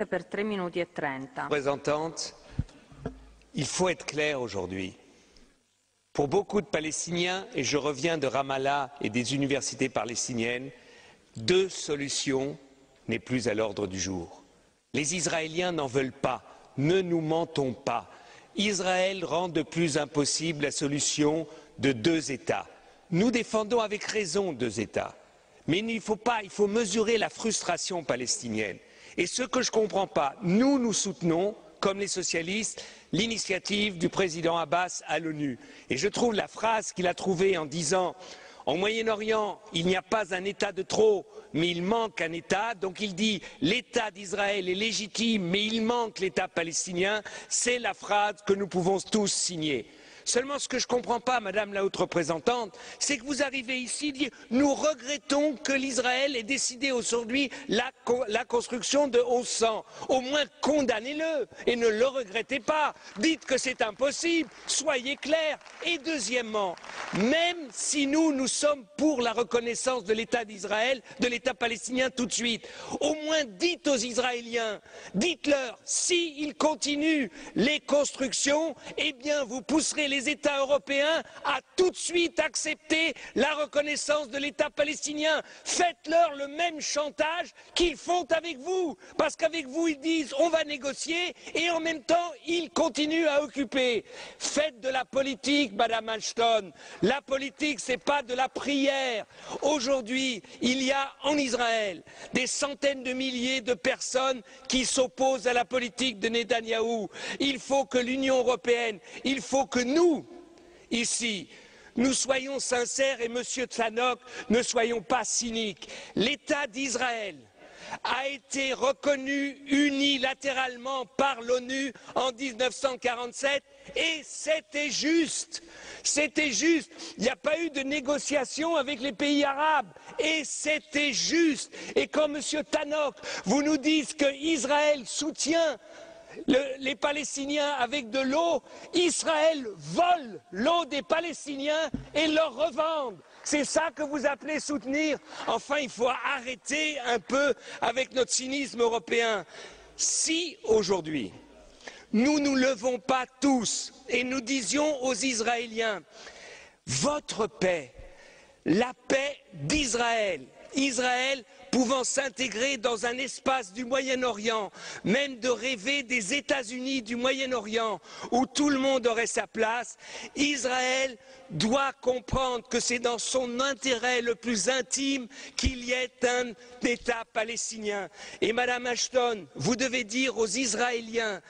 Per 3 minuti e 30. Représentante, il faut être clair aujourd'hui. Pour beaucoup de Palestiniens, et je reviens de Ramallah et des universités palestiniennes, deux solutions n'est plus à l'ordre du jour. Les Israéliens n'en veulent pas, ne nous mentons pas. Israël rend de plus impossible la solution de deux États. Nous défendons avec raison deux États. Mais il faut mesurer la frustration palestinienne. Et ce que je ne comprends pas, nous soutenons, comme les socialistes, l'initiative du président Abbas à l'ONU. Et je trouve la phrase qu'il a trouvée en disant « En Moyen-Orient, il n'y a pas un État de trop, mais il manque un État ». Donc il dit « L'État d'Israël est légitime, mais il manque l'État palestinien ». C'est la phrase que nous pouvons tous signer. Seulement, ce que je ne comprends pas, Madame la Haute Représentante, c'est que vous arrivez ici et dites « Nous regrettons que l'Israël ait décidé aujourd'hui la construction de 1100 ». Au moins, condamnez-le et ne le regrettez pas. Dites que c'est impossible, soyez clairs. Et deuxièmement, même si nous sommes pour la reconnaissance de l'État d'Israël, de l'État palestinien tout de suite, au moins dites aux Israéliens, dites-leur, s'ils continuent les constructions, eh bien vous pousserez les États européens à tout de suite accepter la reconnaissance de l'État palestinien. Faites-leur le même chantage qu'ils font avec vous. Parce qu'avec vous, ils disent on va négocier et en même temps, ils continuent à occuper. Faites de la politique, Madame Ashton. La politique, ce n'est pas de la prière. Aujourd'hui, il y a en Israël des centaines de milliers de personnes qui s'opposent à la politique de Netanyahou. Il faut que l'Union européenne, il faut que nous, ici, nous soyons sincères et Monsieur Tannock, ne soyons pas cyniques. L'État d'Israël a été reconnu unilatéralement par l'ONU en 1947 et c'était juste. C'était juste. Il n'y a pas eu de négociation avec les pays arabes et c'était juste. Et quand Monsieur Tannock, vous nous dites qu'Israël soutient les Palestiniens avec de l'eau, Israël vole l'eau des Palestiniens et leur revend. C'est ça que vous appelez soutenir? Enfin, il faut arrêter un peu avec notre cynisme européen. Si aujourd'hui, nous nous levons pas tous et nous disions aux Israéliens, votre paix, la paix d'Israël, Israël pouvant s'intégrer dans un espace du Moyen-Orient, même de rêver des États-Unis du Moyen-Orient, où tout le monde aurait sa place, Israël doit comprendre que c'est dans son intérêt le plus intime qu'il y ait un État palestinien. Et Madame Ashton, vous devez dire aux Israéliens,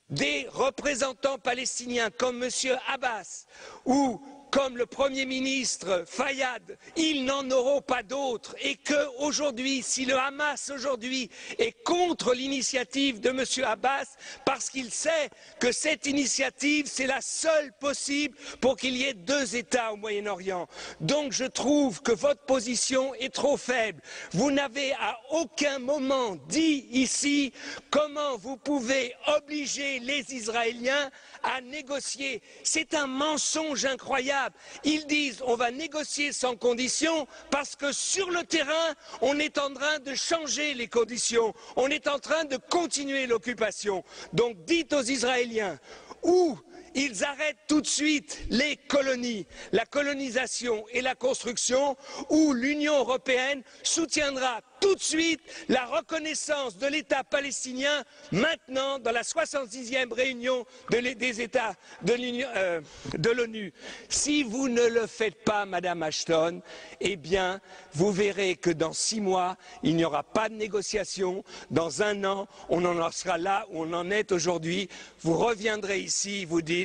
des représentants palestiniens comme M. Abbas ou comme le Premier ministre Fayyad, ils n'en auront pas d'autres et qu'aujourd'hui, si le Hamas aujourd'hui est contre l'initiative de M. Abbas, parce qu'il sait que cette initiative, c'est la seule possible pour qu'il y ait deux États au Moyen-Orient. Donc je trouve que votre position est trop faible. Vous n'avez à aucun moment dit ici comment vous pouvez obliger les Israéliens à négocier. C'est un mensonge incroyable. Ils disent on va négocier sans conditions parce que sur le terrain, on est en train de changer les conditions. On est en train de continuer l'occupation. Donc dites aux Israéliens où ils arrêtent tout de suite les colonies, la colonisation et la construction, où l'Union européenne soutiendra tout de suite la reconnaissance de l'État palestinien maintenant dans la 66e réunion des États de l'ONU. Si vous ne le faites pas, Madame Ashton, eh bien, vous verrez que dans 6 mois, il n'y aura pas de négociation. Dans 1 an, on en sera là où on en est aujourd'hui. Vous reviendrez ici, vous dites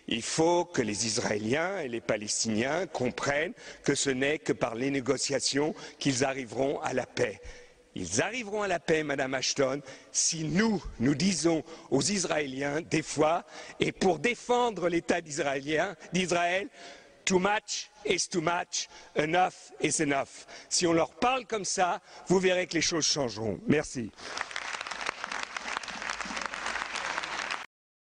il faut que les Israéliens et les Palestiniens comprennent que ce n'est que par les négociations qu'ils arriveront à la paix. Ils arriveront à la paix, Madame Ashton, si nous disons aux Israéliens, des fois, et pour défendre l'État d'Israël, too much is too much, enough is enough. Si on leur parle comme ça, vous verrez que les choses changeront. Merci.